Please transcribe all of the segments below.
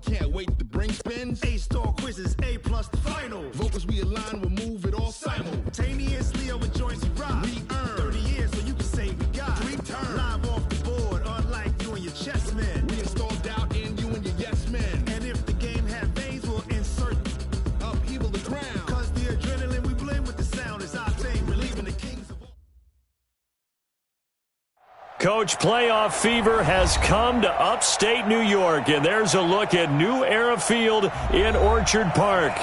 Can't wait to bring spins. A-star quizzes, A+ the final. Vocals we align, we'll move it all simultaneously over joints we rock. We earn 30 years so you can say we got. Dream turn. Live off the board, unlike you and your chess men. We install doubt in you and your yes men. And if the game had veins, we'll insert upheaval the crown. Cause the adrenaline we blend with the sound is our thing. Relieving the kings of all. Coach, playoff fever has come to upstate New York, and there's a look at New Era Field in Orchard Park.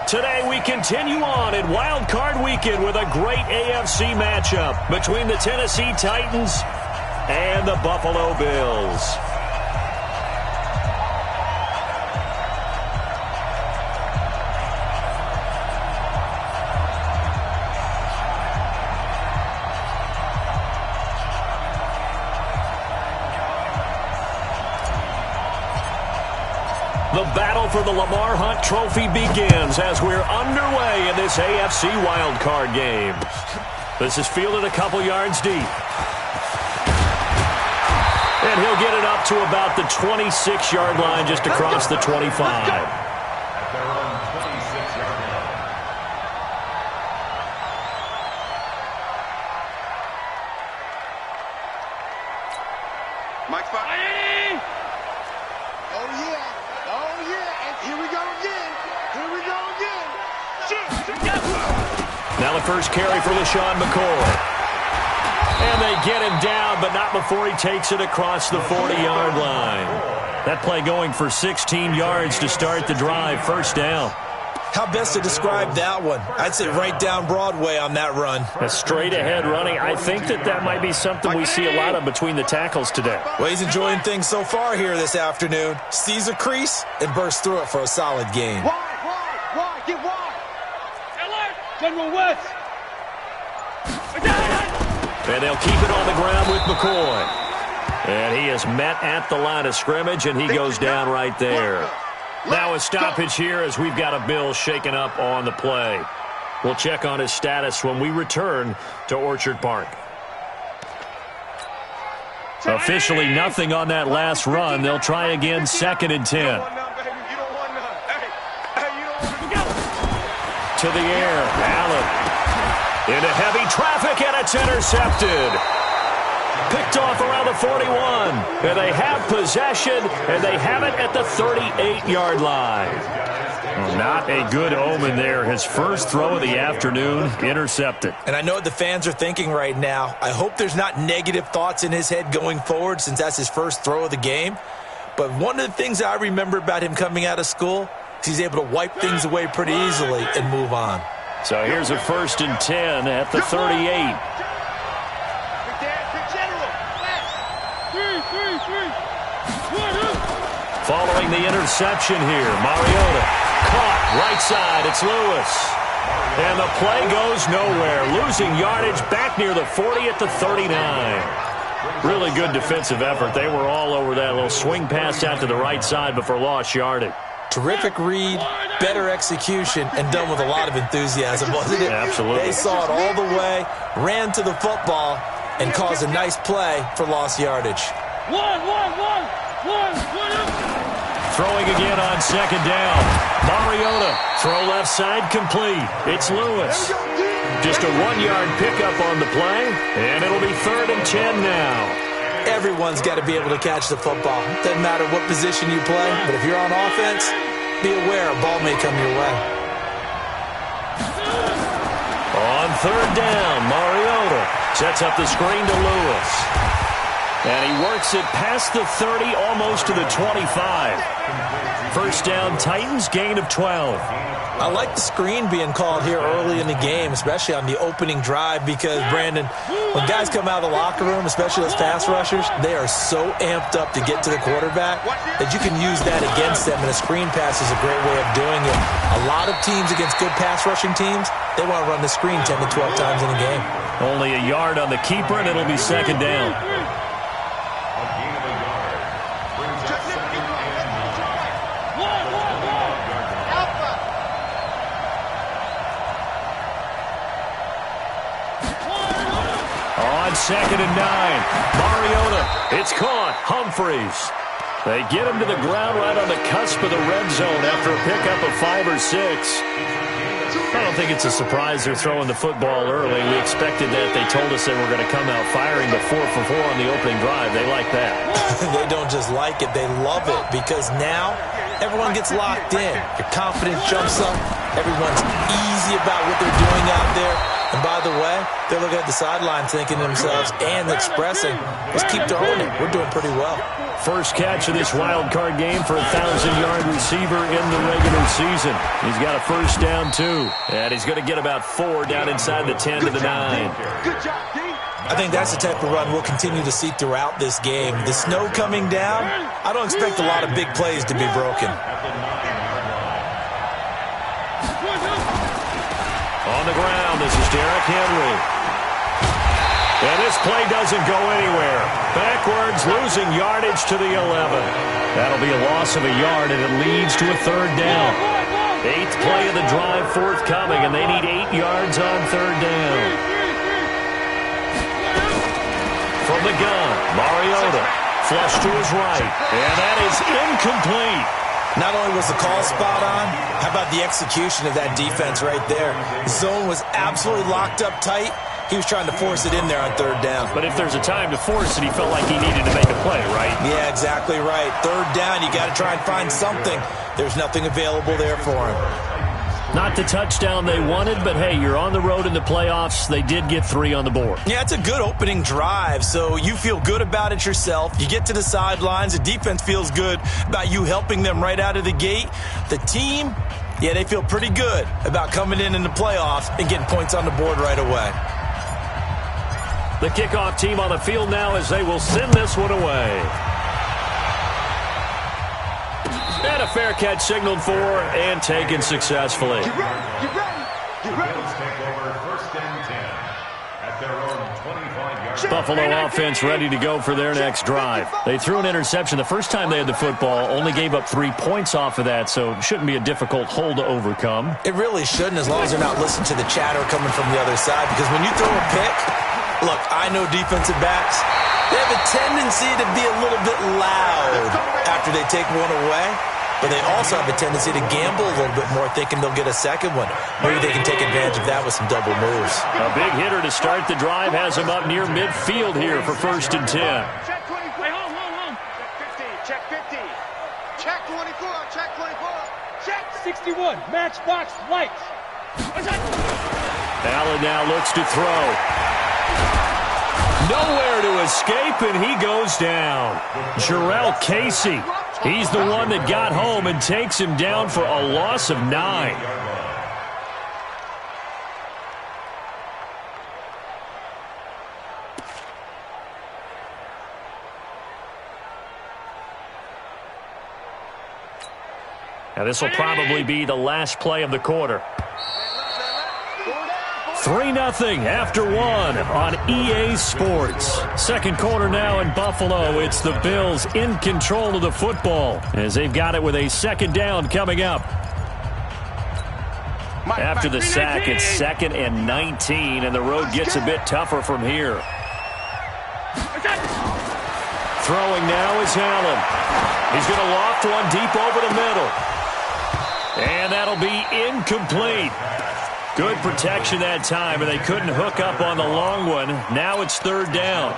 Today we continue on in Wild Card Weekend with a great AFC matchup between the Tennessee Titans and the Buffalo Bills. The battle for the Lamar Hunt Trophy begins as we're underway in this AFC wildcard game. This is fielded a couple yards deep. And he'll get it up to about the 26-yard line just across the 25. Now the first carry for LaShawn McCoy. And they get him down, but not before he takes it across the 40-yard line. That play going for 16 yards to start the drive. First down. How best to describe that one? I'd say right down Broadway on that run. A straight-ahead running. I think that might be something we see a lot of between the tackles today. Well, he's enjoying things so far here this afternoon. Sees a crease and bursts through it for a solid gain. Wide, get wide. General West. And they'll keep it on the ground with McCoy. And he is met at the line of scrimmage, and he goes down right there. Now a stoppage here as we've got a Bill shaken up on the play. We'll check on his status when we return to Orchard Park. Officially nothing on that last run. They'll try again, 2nd and 10. To the air, Allen. Into heavy traffic, and it's intercepted. Picked off around the 41. And they have possession, and they have it at the 38-yard line. Well, not a good omen there. His first throw of the afternoon, intercepted. And I know what the fans are thinking right now. I hope there's not negative thoughts in his head going forward since that's his first throw of the game. But one of the things I remember about him coming out of school is he's able to wipe things away pretty easily and move on. So here's a 1st and 10 at the 38. Following the interception here, Mariota caught right side. It's Lewis. And the play goes nowhere. Losing yardage back near the 40 at the 39. Really good defensive effort. They were all over that little swing pass out to the right side before lost yardage. Terrific read, better execution, and done with a lot of enthusiasm, wasn't it? Absolutely. They saw it all the way, ran to the football, and caused a nice play for lost yardage. Throwing again on 2nd down. Mariota, throw left side complete. It's Lewis. Just a 1-yard pickup on the play, and it'll be 3rd and 10 now. Everyone's got to be able to catch the football. Doesn't matter what position you play, but if you're on offense, be aware a ball may come your way. On 3rd down, Mariota sets up the screen to Lewis. And he works it past the 30, almost to the 25. First down, Titans, gain of 12. I like the screen being called here early in the game, especially on the opening drive, because, Brandon, when guys come out of the locker room, especially those pass rushers, they are so amped up to get to the quarterback that you can use that against them, and a screen pass is a great way of doing it. A lot of teams against good pass rushing teams, they want to run the screen 10 to 12 times in a game. Only a yard on the keeper, and it'll be 2nd down. On 2nd and 9, Mariota, it's caught, Humphreys. They get him to the ground right on the cusp of the red zone after a pickup of 5 or 6. I don't think it's a surprise they're throwing the football early. We expected that. They told us they were going to come out firing, but 4 for 4 on the opening drive. They like that. They don't just like it. They love it because now everyone gets locked in. Your confidence jumps up. Everyone's easy about what they're doing out there. And by the way, they're looking at the sideline thinking to themselves and expressing, let's keep throwing it. We're doing pretty well. First catch of this wild card game for a 1,000-yard receiver in the regular season. He's got a first down, too. And he's going to get about 4 down inside the 10 to the 9. Good job, D. I think that's the type of run we'll continue to see throughout this game. The snow coming down, I don't expect a lot of big plays to be broken. On the ground, this is Derrick Henry. And this play doesn't go anywhere. Backwards, losing yardage to the 11. That'll be a loss of a yard, and it leads to a 3rd down. 8th play of the drive forthcoming, and they need 8 yards on 3rd down. From the gun, Mariota, flush to his right, and that is incomplete. Not only was the call spot on, how about the execution of that defense right there? The zone was absolutely locked up tight. He was trying to force it in there on 3rd down. But if there's a time to force it, he felt like he needed to make a play, right? Yeah, exactly right. 3rd down, you got to try and find something. There's nothing available there for him. Not the touchdown they wanted, but hey, you're on the road in the playoffs. They did get 3 on the board. Yeah, it's a good opening drive, so you feel good about it yourself. You get to the sidelines. The defense feels good about you helping them right out of the gate. The team, yeah, they feel pretty good about coming in the playoffs and getting points on the board right away. The kickoff team on the field now as they will send this one away. And a fair catch signaled for and taken successfully. Get ready, get ready, get ready. Buffalo offense ready to go for their next drive. They threw an interception the first time they had the football, only gave up 3 points off of that, so it shouldn't be a difficult hole to overcome. It really shouldn't, as long as they're not listening to the chatter coming from the other side, because when you throw a pick, look, I know defensive backs, they have a tendency to be a little bit loud after they take one away, but they also have a tendency to gamble a little bit more, thinking they'll get a second one. Maybe they can take advantage of that with some double moves. A big hitter to start the drive has him up near midfield here for 1st and 10. Check 24. Hold. Check 50. Check 24. Check 24. Check 61. Matchbox lights. Allen now looks to throw. Nowhere to escape, and he goes down. Jarrell Casey. He's the one that got home and takes him down for a loss of 9. Now this will probably be the last play of the quarter. 3-0 after 1 on EA Sports. Second quarter now in Buffalo. It's the Bills in control of the football as they've got it with a 2nd down coming up. After the sack, it's 2nd and 19, and the road gets a bit tougher from here. Throwing now is Allen. He's going to loft one deep over the middle. And that'll be incomplete. Good protection that time, and they couldn't hook up on the long one. Now it's 3rd down.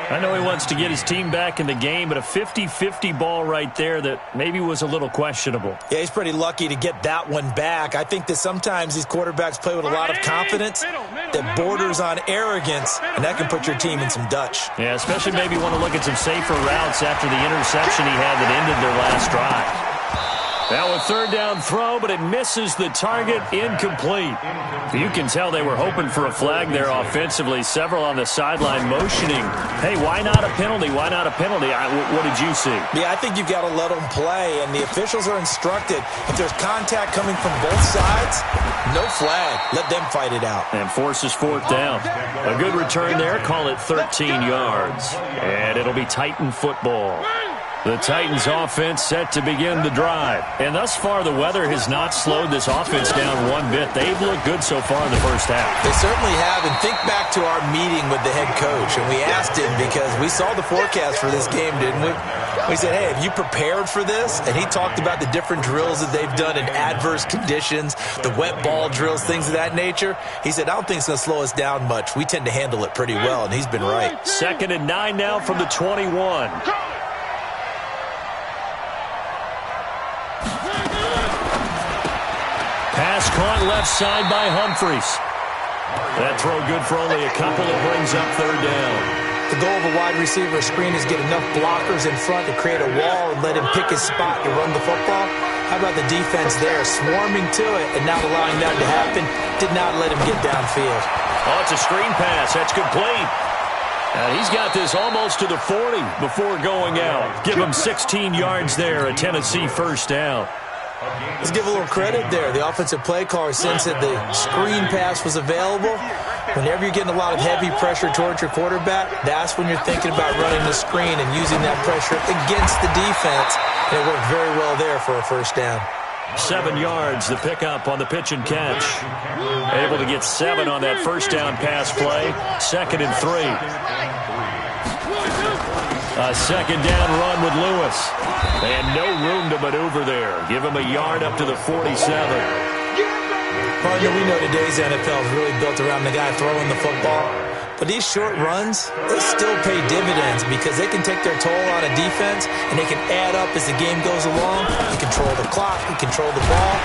I know he wants to get his team back in the game, but a 50-50 ball right there that maybe was a little questionable. Yeah, he's pretty lucky to get that one back. I think that sometimes these quarterbacks play with a lot of confidence that borders on arrogance, and that can put your team in some Dutch. Yeah, especially maybe want to look at some safer routes after the interception he had that ended their last drive. Now a 3rd down throw, but it misses the target, incomplete. You can tell they were hoping for a flag there offensively. Several on the sideline motioning, hey, why not a penalty? Why not a penalty? What did you see? Yeah, I think you've got to let them play, and the officials are instructed, if there's contact coming from both sides, no flag. Let them fight it out. And forces 4th down. A good return there. Call it 13 yards. And it'll be Titan football. The Titans offense set to begin the drive. And thus far, the weather has not slowed this offense down one bit. They've looked good so far in the first half. They certainly have. And think back to our meeting with the head coach. And we asked him, because we saw the forecast for this game, didn't we? We said, hey, have you prepared for this? And he talked about the different drills that they've done in adverse conditions, the wet ball drills, things of that nature. He said, I don't think it's going to slow us down much. We tend to handle it pretty well, and he's been right. 2nd and 9 now from the 21. Pass caught left side by Humphries. That throw good for only a couple. It brings up 3rd down. The goal of a wide receiver screen is get enough blockers in front to create a wall and let him pick his spot to run the football. How about the defense there, swarming to it and not allowing that to happen? Did not let him get downfield. Oh, it's a screen pass. That's complete. And he's got this almost to the 40 before going out. Give him 16 yards there, a Tennessee 1st down. Let's give a little credit there. The offensive play caller, since that the screen pass was available, whenever you're getting a lot of heavy pressure towards your quarterback, that's when you're thinking about running the screen and using that pressure against the defense. And it worked very well there for a 1st down. 7 yards, the pickup on the pitch and catch. Able to get 7 on that 1st down pass play. 2nd and 3. A 2nd down run with Lewis. And no room to maneuver there. Give him a yard up to the 47. Partner, we know today's NFL is really built around the guy throwing the football. But these short runs, they still pay dividends because they can take their toll on a defense and they can add up as the game goes along. You control the clock, you control the ball,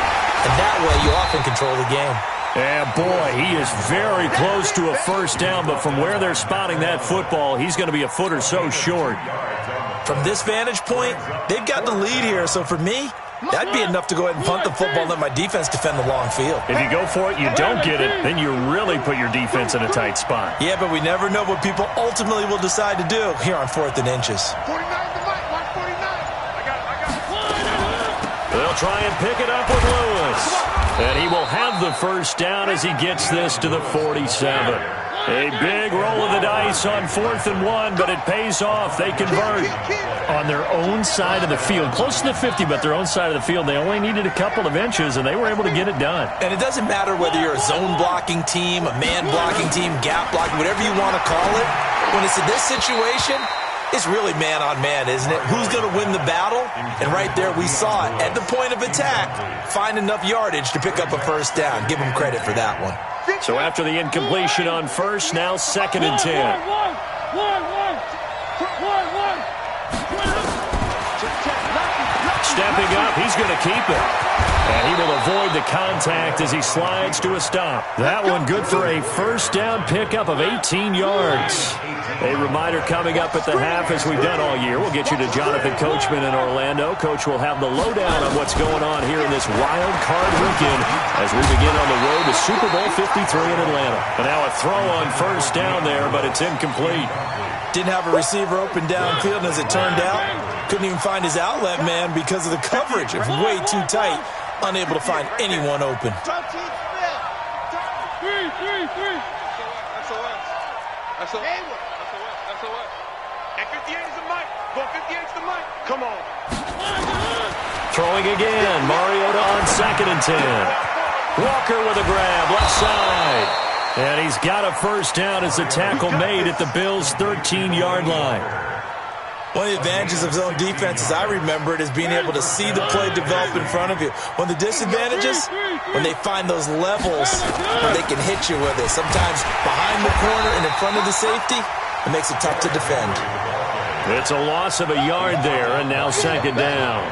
and that way you often control the game. And boy, he is very close to a 1st down, but from where they're spotting that football, he's going to be a foot or so short. From this vantage point, they've got the lead here, so for me, that'd be enough to go ahead and punt the football and let my defense defend the long field. If you go for it, you don't get it, then you really put your defense in a tight spot. Yeah, but we never know what people ultimately will decide to do here on 4th and inches. 49 to Mike, 149. I got it. They'll try and pick it up with Lewis. And he will have the 1st down as he gets this to the 47. A big roll of the dice on 4th and 1, but it pays off. They convert on their own side of the field. Close to the 50, but their own side of the field. They only needed a couple of inches, and they were able to get it done. And it doesn't matter whether you're a zone blocking team, a man blocking team, gap blocking, whatever you want to call it. When it's in this situation, it's really man-on-man, isn't it? Who's going to win the battle? And right there we saw it. At the point of attack, find enough yardage to pick up a 1st down. Give them credit for that one. So after the incompletion on 1st, now 2nd and 10. Stepping up, he's going to keep it. And he will avoid the contact as he slides to a stop. That one good for a 1st down pickup of 18 yards. A reminder coming up at the half, as we've done all year. We'll get you to Jonathan Coachman in Orlando. Coach will have the lowdown on what's going on here in this wild card weekend as we begin on the road to Super Bowl 53 in Atlanta. And now a throw on 1st down there, but it's incomplete. Didn't have a receiver open downfield, and as it turned out, couldn't even find his outlet man because of the coverage. It was way too tight, unable to find anyone open. 13 That's SOS. And 58 is the mic. Go 58 is the mic. Come on. Throwing again. Mariota on 2nd and 10. Walker with a grab, left side. And he's got a 1st down as the tackle made at the Bills' 13-yard line. One of the advantages of zone defense, as I remember it, is being able to see the play develop in front of you. One of the disadvantages, when they find those levels where they can hit you with it. Sometimes behind the corner and in front of the safety, it makes it tough to defend. It's a loss of a yard there, and now 2nd down.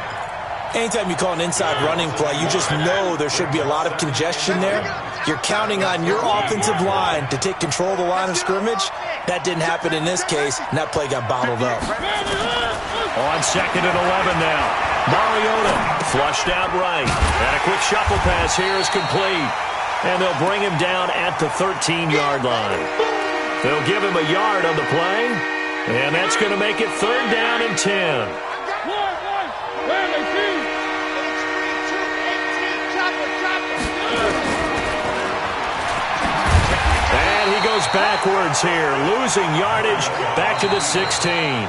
Anytime you call an inside running play, you just know there should be a lot of congestion there. You're counting on your offensive line to take control of the line of scrimmage. That didn't happen in this case, and that play got bottled up. On 2nd and 11 now. Mariota flushed out right. And a quick shuffle pass here is complete. And they'll bring him down at the 13-yard line. They'll give him a yard on the play. And that's going to make it 3rd down and 10. And he goes backwards here, losing yardage back to the 16.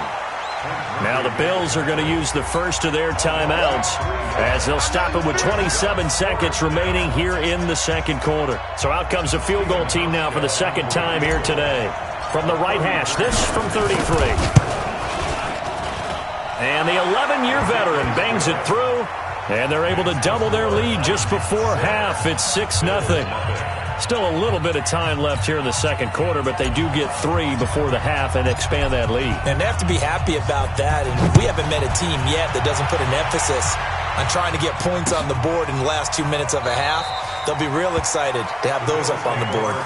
Now the Bills are going to use the first of their timeouts as they'll stop it with 27 seconds remaining here in the second quarter. So out comes a field goal team now for the second time here today. From the right hash, this from 33. And the 11-year veteran bangs it through, and they're able to double their lead just before half. It's 6-0. Still a little bit of time left here in the second quarter, but they do get 3 before the half and expand that lead. And they have to be happy about that. And we haven't met a team yet that doesn't put an emphasis on trying to get points on the board in the last 2 minutes of a half. They'll be real excited to have those up on the board.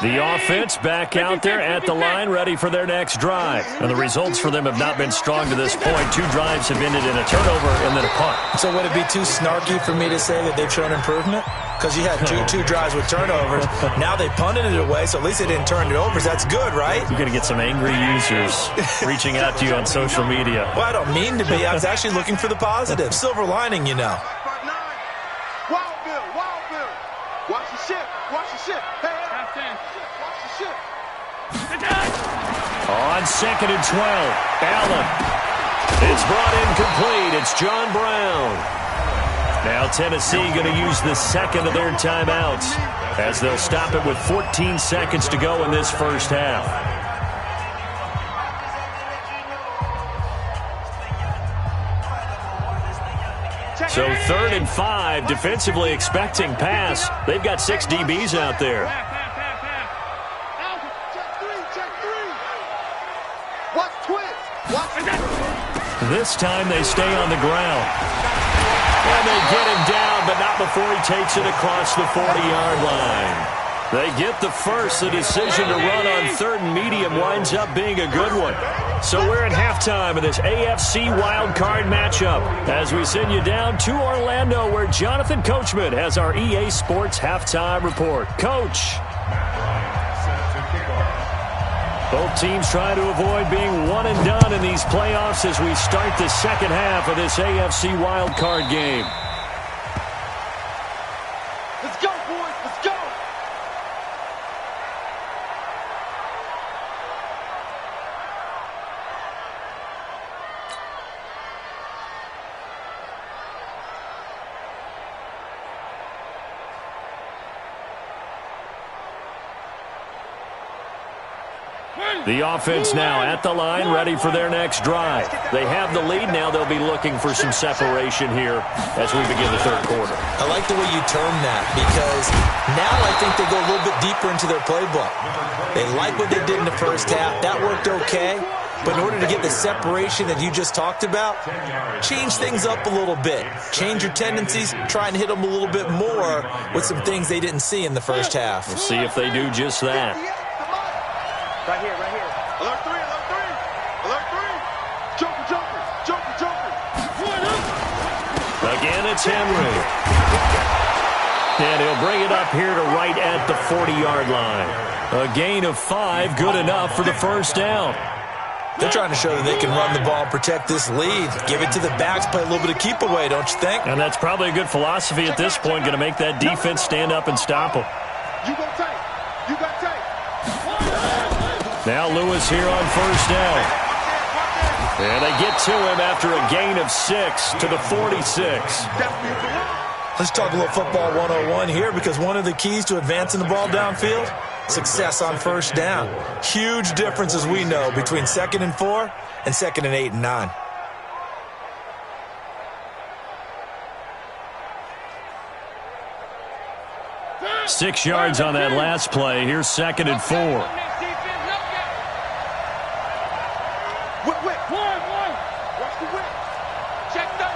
The offense back out there at the line, ready for their next drive. And the results for them have not been strong to this point. 2 drives have ended in a turnover and then a punt. So would it be too snarky for me to say that they've shown improvement? Because you had two drives with turnovers. Now they punted it away, so at least they didn't turn it over. That's good, right? You're going to get some angry users reaching out to you on social media. Well, I don't mean to be. I was actually looking for the positive. Silver lining, you know. Wild Bill. Watch the ship. Hey, watch the ship. On 2nd and 12, Allen. It's brought in complete. It's John Brown. Now Tennessee going to use the second of their timeouts as they'll stop it with 14 seconds to go in this first half. So 3rd and 5, defensively expecting pass. They've got 6 DBs out there. This time they stay on the ground. And they get him down, but not before he takes it across the 40-yard line. They get the first. The decision to run on 3rd and medium winds up being a good one. So we're at halftime of this AFC wildcard matchup as we send you down to Orlando where Jonathan Coachman has our EA Sports halftime report. Coach. Both teams trying to avoid being one and done in these playoffs as we start the second half of this AFC wildcard game. Let's go, boys. Let's go. The offense now at the line, ready for their next drive. They have the lead. Now they'll be looking for some separation here as we begin the third quarter. I like the way you term that because now I think they go a little bit deeper into their playbook. They like what they did in the first half. That worked okay. But in order to get the separation that you just talked about, change things up a little bit. Change your tendencies. Try and hit them a little bit more with some things they didn't see in the first half. We'll see if they do just that. Right here. Alert 3. Joker. Again, it's Henry. And he'll bring it up here to right at the 40-yard line. A gain of 5, good enough for the first down. They're trying to show that they can run the ball and protect this lead. Give it to the backs, play a little bit of keep away, don't you think? And that's probably a good philosophy at this point, going to make that defense stand up and stop them. You got tape. Now Lewis here on first down. And they get to him after a gain of 6 to the 46. Let's talk a little football 101 here because one of the keys to advancing the ball downfield, success on first down. Huge difference, as we know, between 2nd and 4 and 2nd and 8 and 9. Six yards on that last play. Here's 2nd and 4. Watch the whip. Check 13.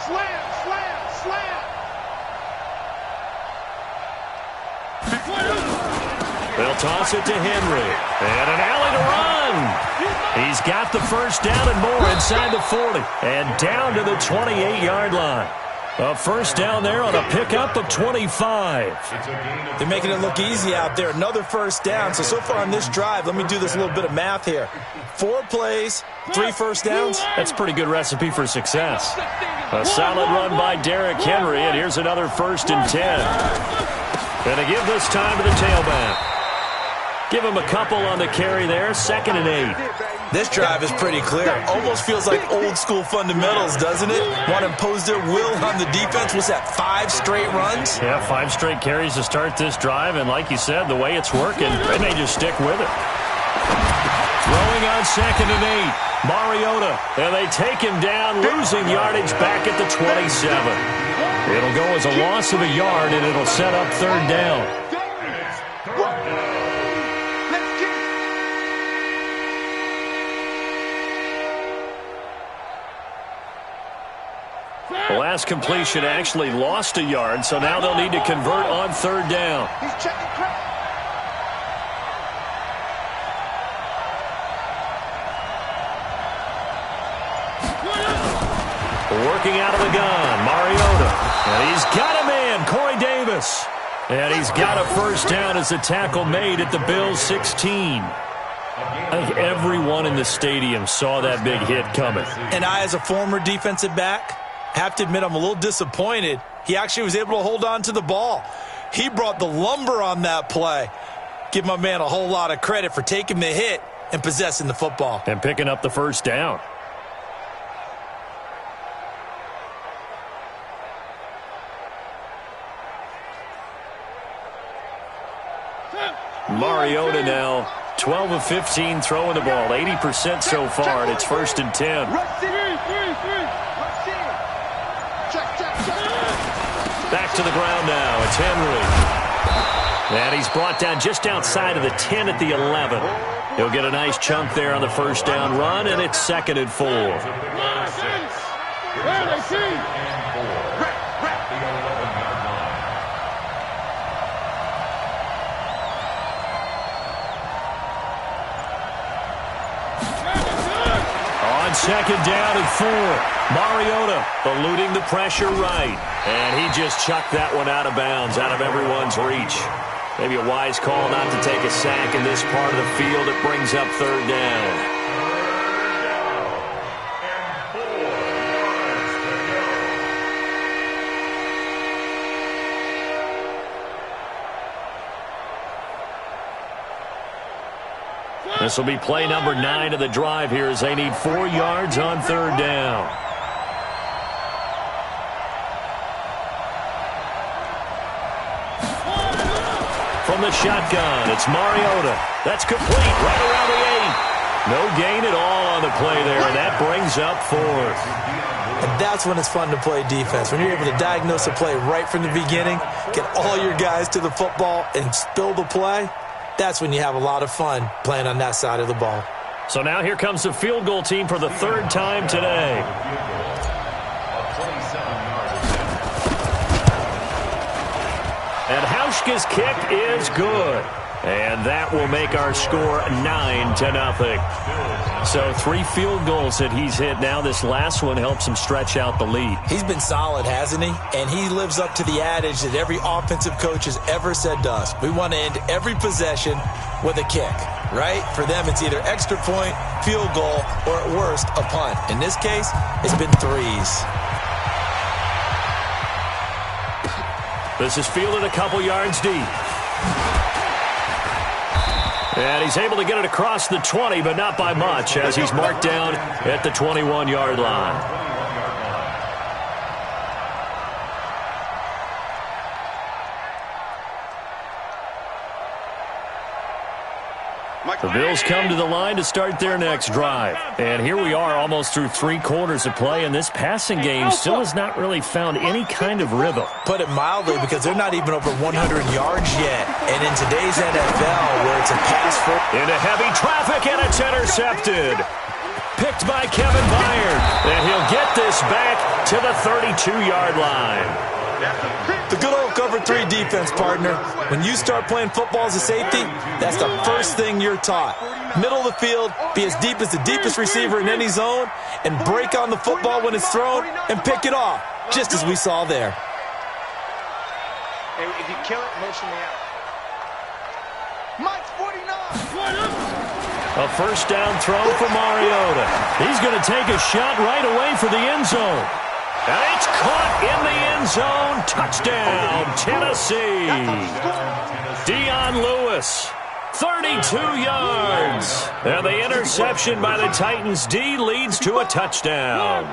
Slam. They'll toss it to Henry. And an alley to run. He's got the first down and more inside the 40. And down to the 28-yard line. A first down there on a pickup of 25. They're making it look easy out there. Another first down. So far on this drive, let me do this little bit of math here. 4 plays, 3 first downs. That's a pretty good recipe for success. A solid run by Derrick Henry, and here's another 1st and 10. Going to give this time to the tailback. Give him a couple on the carry there, 2nd and 8. This drive is pretty clear. Almost feels like old-school fundamentals, doesn't it? Want to impose their will on the defense. What's that, 5 straight runs? Yeah, 5 straight carries to start this drive, and like you said, the way it's working, they may just stick with it. Throwing on 2nd and 8. Mariota, and they take him down, losing yardage back at the 27. It'll go as a loss of a yard, and it'll set up 3rd down. The last completion actually lost a yard, so now they'll need to convert on 3rd down. Working out of the gun, Mariota. And he's got a man, Corey Davis. And he's got a first down as the tackle made at the Bills' 16. I think everyone in the stadium saw that big hit coming. And I, as a former defensive back, have to admit I'm a little disappointed. He actually was able to hold on to the ball. He brought the lumber on that play. Give my man a whole lot of credit for taking the hit and possessing the football. And picking up the first down. Mariota now 12 of 15 throwing the ball, 80% so far, and it's 1st and 10. Back to the ground now. It's Henry. And he's brought down just outside of the 10 at the 11. He'll get a nice chunk there on the first down run, and it's 2nd and 4. On 2nd down and 4. Mariota eluding the pressure right. And he just chucked that one out of bounds, out of everyone's reach. Maybe a wise call not to take a sack in this part of the field. It brings up 3rd down. This will be play number 9 of the drive here as they need 4 yards on 3rd down. From the shotgun, it's Mariota. That's complete right around the 8. No gain at all on the play there, and that brings up 4th. And that's when it's fun to play defense. When you're able to diagnose a play right from the beginning, get all your guys to the football, and spill the play, that's when you have a lot of fun playing on that side of the ball. So now here comes the field goal team for the 3rd time today. And Hauschka's kick is good. And that will make our score 9-0. So 3 field goals that he's hit now. This last one helps him stretch out the lead. He's been solid, hasn't he? And he lives up to the adage that every offensive coach has ever said to us. We want to end every possession with a kick, right? For them, it's either extra point, field goal, or at worst, a punt. In this case, it's been 3s. This is fielded a couple yards deep. And he's able to get it across the 20, but not by much, as he's marked down at the 21-yard line. The Bills come to the line to start their next drive. And here we are almost through 3 quarters of play, and this passing game still has not really found any kind of rhythm. Put it mildly, because they're not even over 100 yards yet. And in today's NFL, where it's a pass for... Into heavy traffic, and it's intercepted. Picked by Kevin Byard. And he'll get this back to the 32-yard line. The good old cover 3 defense, partner. When you start playing football as a safety, that's the first thing you're taught. middle of the field, be as deep as the deepest receiver in any zone, and break on the football when it's thrown and pick it off, just as we saw there. Hey, if you kill it, motion me out. Mike's 49. A first down throw for Mariota. He's going to take a shot right away for the end zone. And it's caught in the end zone. Touchdown, Tennessee. Dion Lewis, 32 yards. And the interception by the Titans D leads to a touchdown.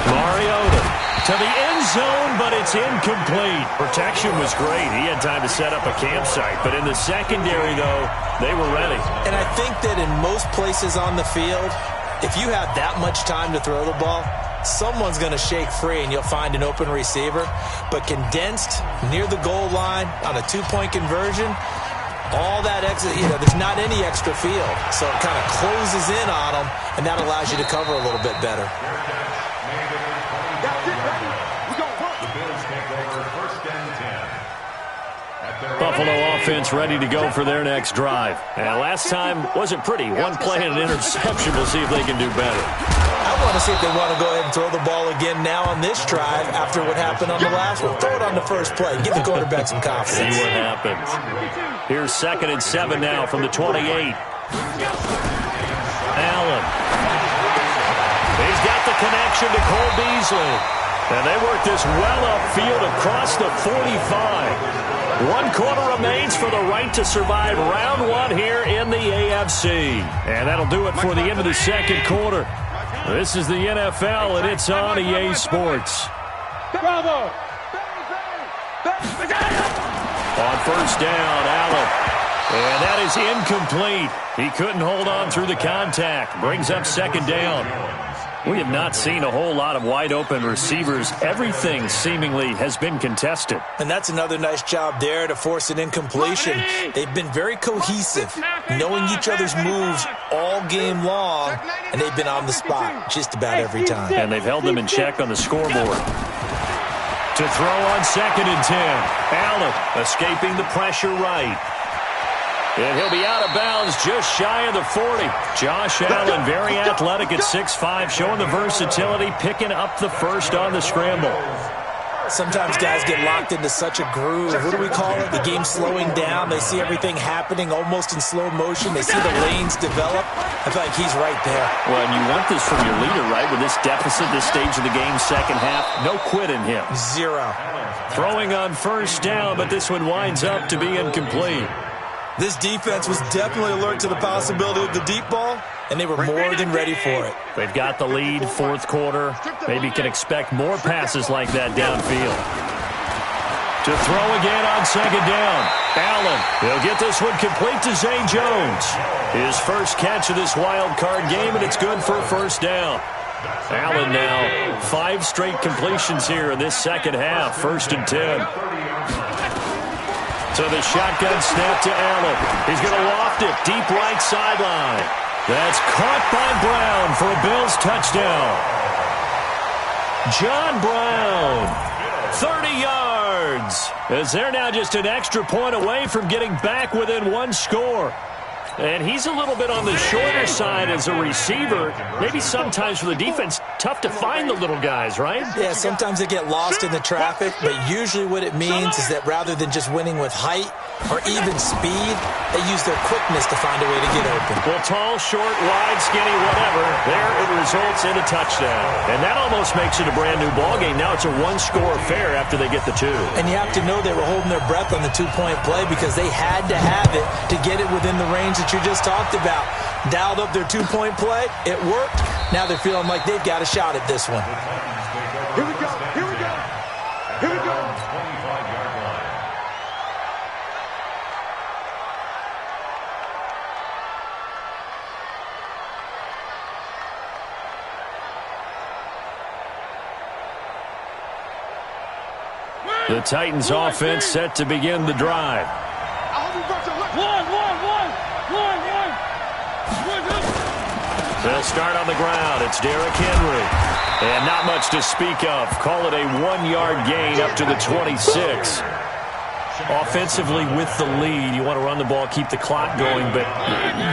Mariota to the end zone, but it's incomplete. Protection was great. He had time to set up a campsite. But in the secondary, though, they were ready. And I think that in most places on the field, if you have that much time to throw the ball, someone's going to shake free and you'll find an open receiver. But condensed near the goal line on a two-point conversion, all that extra, there's not any extra field. So it kind of closes in on them, and that allows you to cover a little bit better. Buffalo offense ready to go for their next drive. And last time wasn't pretty. One play and an interception. We'll see if they can do better. I want to see if they want to go ahead and throw the ball again now on this drive after what happened on the last one. Throw it on the first play. Give the quarterback some confidence. See what happens. Here's 2nd and 7 now from the 28. Allen. He's got the connection to Cole Beasley. And they work this well upfield across the 45. 1 quarter remains for the right to survive round 1 here in the AFC. And that'll do it for the end of the second quarter. This is the NFL, and it's on EA Sports. Bravo! On first down, Allen. And that is incomplete. He couldn't hold on through the contact. Brings up 2nd down. We have not seen a whole lot of wide-open receivers. Everything seemingly has been contested. And that's another nice job there to force an incompletion. They've been very cohesive, knowing each other's moves all game long, and they've been on the spot just about every time. And they've held them in check on the scoreboard. To throw on 2nd and 10. Allen escaping the pressure right. And he'll be out of bounds just shy of the 40. Josh Allen, very athletic at 6'5", showing the versatility, picking up the first on the scramble. Sometimes guys get locked into such a groove. What do we call it? The game slowing down. They see everything happening almost in slow motion. They see the lanes develop. I feel like he's right there. Well, and you want this from your leader, right? With this deficit, this stage of the game, second half, no quit in him. 0. Throwing on first down, but this one winds up to be incomplete. This defense was definitely alert to the possibility of the deep ball, and they were more than ready for it. They've got the lead, fourth quarter. Maybe can expect more passes like that downfield. To throw again on 2nd down. Allen, he'll get this one complete to Zay Jones. His first catch of this wild card game, and it's good for a first down. Allen now 5 straight completions here in this second half, 1st and 10. So the shotgun snap to Allen. He's going to loft it deep right sideline. That's caught by Brown for a Bills touchdown. John Brown, 30 yards. As they're now just an extra point away from getting back within 1 score. And he's a little bit on the shorter side as a receiver. Maybe sometimes for the defense, tough to find the little guys, right? Yeah, sometimes they get lost in the traffic, but usually what it means is that rather than just winning with height or even speed, they use their quickness to find a way to get open. Well, tall, short, wide, skinny, whatever, there it results in a touchdown. And that almost makes it a brand-new ballgame. Now it's a 1-score affair after they get the 2. And you have to know they were holding their breath on the 2-point play because they had to have it to get it within the range that you just talked about. Dialed up their 2-point play. It worked. Now they're feeling like they've got a shot at this one. Here we go. Here we go. Here we go. The Titans offense set to begin the drive. They'll start on the ground. It's Derrick Henry. And not much to speak of. Call it a 1-yard gain up to the 26. Offensively with the lead, you want to run the ball, keep the clock going, but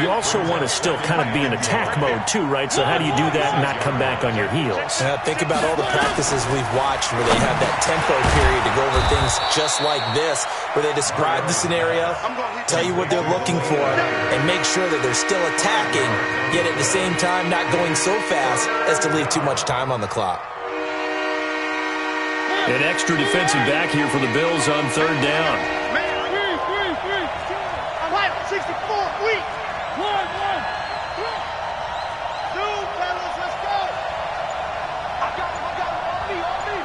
you also want to still kind of be in attack mode too, right? So how do you do that and not come back on your heels? Think about all the practices we've watched where they have that tempo period to go over things just like this, where they describe the scenario, tell you what they're looking for, and make sure that they're still attacking, yet at the same time not going so fast as to leave too much time on the clock. An extra defensive back here for the Bills on third down. I'm hype. 64. Weak. One. Two, fellas, let's go. I got him. On me.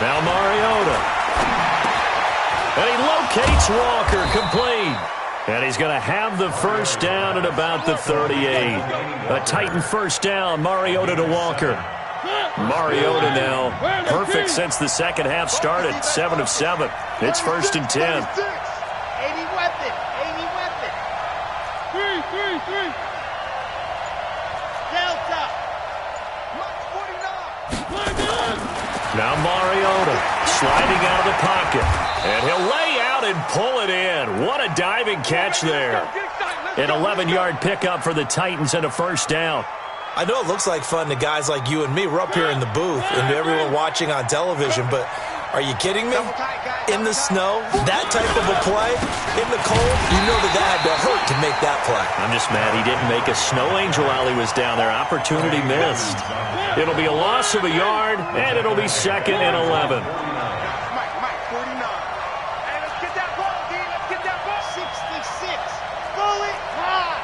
Now Mariota. And he locates Walker, complete. And he's going to have the first down at about the 38. A Titan first down, Mariota to Walker. Mariota now perfect since the second half started. 7 of 7. It's 1st and 10. 80 weapon. Three. Delta. Mark 49. Now Mariota sliding out of the pocket. And he'll lay out and pull it in. What a diving catch there. An 11-yard pickup for the Titans and a first down. I know it looks like fun to guys like you and me. We're up here in the booth and to everyone watching on television, but are you kidding me? In the snow, that type of a play, in the cold, you know that had to hurt to make that play. I'm just mad he didn't make a snow angel while he was down there. Opportunity missed. It'll be a loss of a yard, and it'll be 2nd and 11. Mike, 49. Hey, let's get that ball, D. Let's get that ball. 66. Pull it high.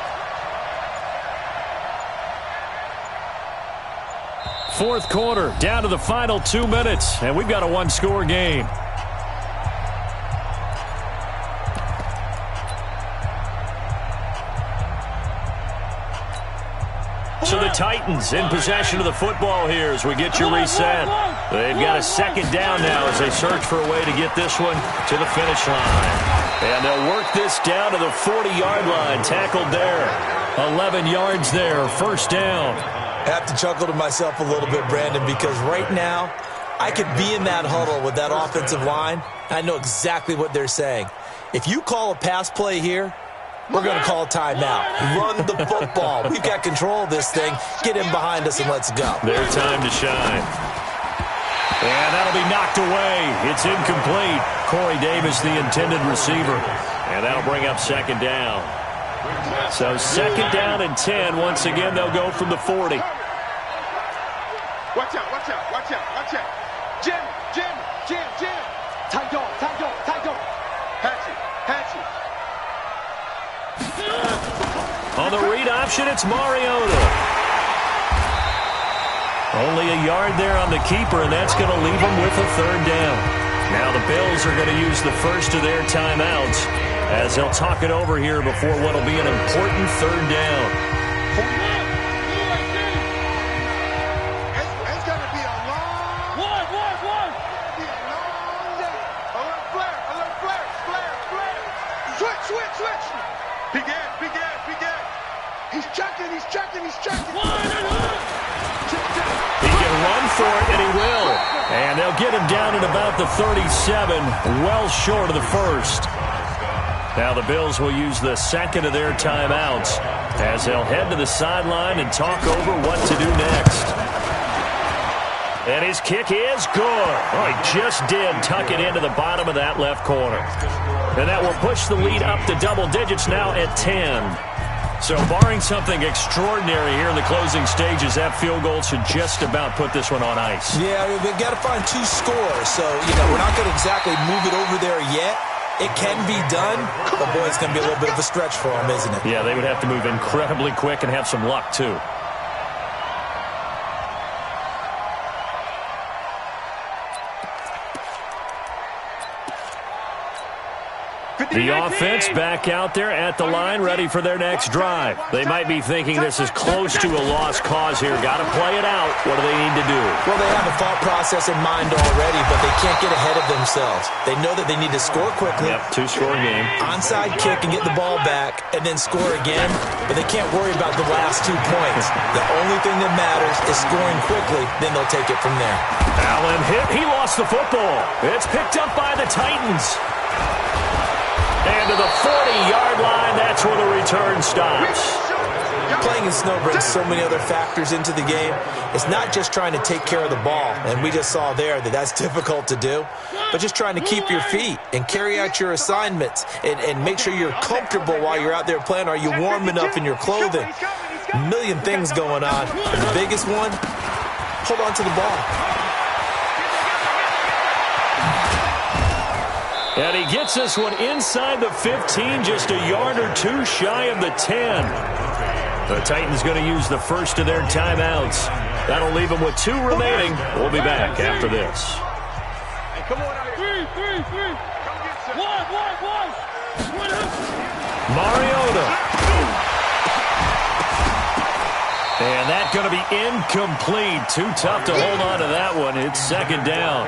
Fourth quarter, down to the final 2 minutes, and we've got a one-score game. So the Titans in possession of the football here as we get you reset. They've got a second down now as they search for a way to get this one to the finish line. And they'll work this down to the 40-yard line, tackled there. 11 yards there, first down. I have to chuckle to myself a little bit, Brandon, because right now I could be in that huddle with that offensive line. I know exactly what they're saying. If you call a pass play here, we're going to call a timeout. Run the football. We've got control of this thing. Get in behind us and let's go. Their time to shine. And that'll be knocked away. It's incomplete. Corey Davis, the intended receiver. And that'll bring up second down. So 2nd down and 10. Once again, they'll go from the 40. Watch out. Jim. Tight dog. Hatchet. On the read option, it's Mariota. Only a yard there on the keeper, and that's going to leave them with a third down. Now the Bills are going to use the first of their timeouts as they'll talk it over here before what will be an important third down. It's going to be a long... One. Be a long day. Alert flare. Switch. Big ass. He's checking. He can run for it, and he will. And they'll get him down at about the 37, well short of the first. Now the Bills will use the second of their timeouts as they'll head to the sideline and talk over what to do next. And his kick is good. Oh, he just did tuck it into the bottom of that left corner. And that will push the lead up to double digits now at 10. So barring something extraordinary here in the closing stages, that field goal should just about put this one on ice. Yeah, we've got to find 2 scores. So, we're not going to exactly move it over there yet. It can be done, but boy, it's going to be a little bit of a stretch for them, isn't it? Yeah, they would have to move incredibly quick and have some luck, too. The offense back out there at the line, ready for their next drive. They might be thinking this is close to a lost cause here. Got to play it out. What do they need to do? Well, they have a thought process in mind already, but they can't get ahead of themselves. They know that they need to score quickly. Yep, two-score game. Onside kick and get the ball back, and then score again, but they can't worry about the last 2 points. The only thing that matters is scoring quickly, then they'll take it from there. Allen hit. He lost the football. It's picked up by the Titans. And to the 40-yard line, that's where the return stops. Playing in snow brings so many other factors into the game. It's not just trying to take care of the ball, and we just saw there that that's difficult to do, but just trying to keep your feet and carry out your assignments and make sure you're comfortable while you're out there playing. Are you warm enough in your clothing? A million things going on. And the biggest one, hold on to the ball. And he gets this one inside the 15, just a yard or two shy of the 10. The Titans going to use the first of their timeouts. That'll leave them with 2 remaining. We'll be back after this. Hey, come on out here. Three. Come get some. One. Mariota. And that's going to be incomplete. Too tough to hold on to that one. It's second down.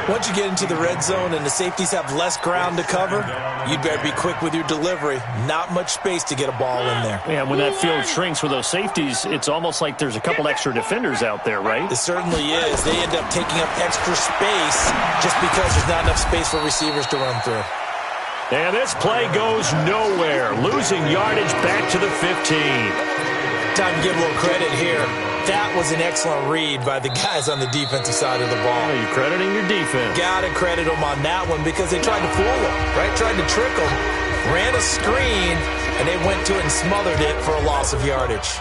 Once you get into the red zone and the safeties have less ground to cover, you'd better be quick with your delivery. Not much space to get a ball in there. Yeah, when that field shrinks with those safeties, it's almost like there's a couple extra defenders out there, right? It certainly is. They end up taking up extra space just because there's not enough space for receivers to run through. And this play goes nowhere. Losing yardage back to the 15. Time to give a little credit here. That was an excellent read by the guys on the defensive side of the ball. You're crediting your defense. Got to credit them on that one because they tried to fool them, right? Tried to trick them. Ran a screen, and they went to it and smothered it for a loss of yardage.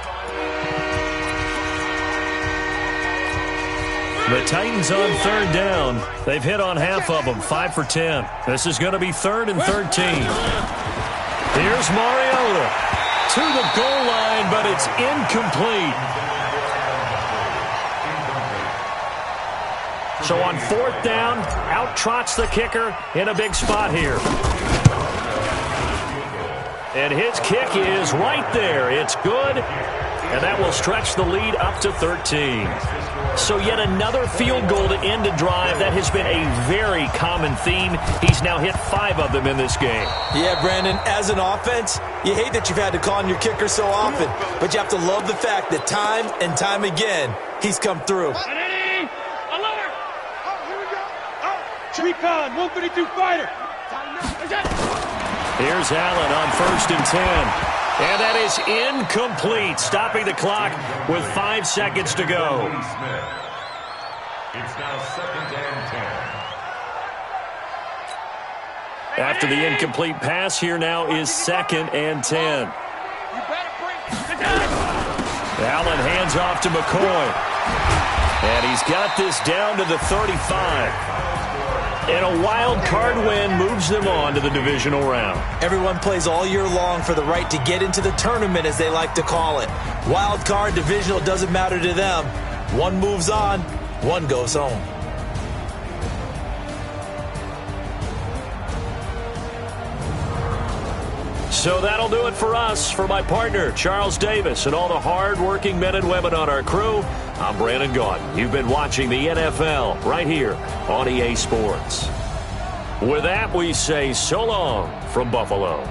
The Titans on third down. They've hit on half of them, 5 for 10. This is going to be 3rd and 13. Here's Mariota to the goal line, but it's incomplete. So on 4th down, out trots the kicker in a big spot here. And his kick is right there. It's good, and that will stretch the lead up to 13. So yet another field goal to end a drive. That has been a very common theme. He's now hit 5 of them in this game. Yeah, Brandon, as an offense, you hate that you've had to call on your kicker so often, but you have to love the fact that time and time again, he's come through. Recon, 132 fighter. Here's Allen on 1st and 10. And that is incomplete, stopping the clock with 5 seconds to go. It's now 2nd and 10. After the incomplete pass, here now is 2nd and 10. Allen hands off to McCoy. And he's got this down to the 35. And a wild card win moves them on to the divisional round. Everyone plays all year long for the right to get into the tournament, as they like to call it. Wild card, divisional, doesn't matter to them. One moves on, one goes home. So that'll do it for us. For my partner, Charles Davis, and all the hard-working men and women on our crew, I'm Brandon Gaudin. You've been watching the NFL right here on EA Sports. With that, we say so long from Buffalo.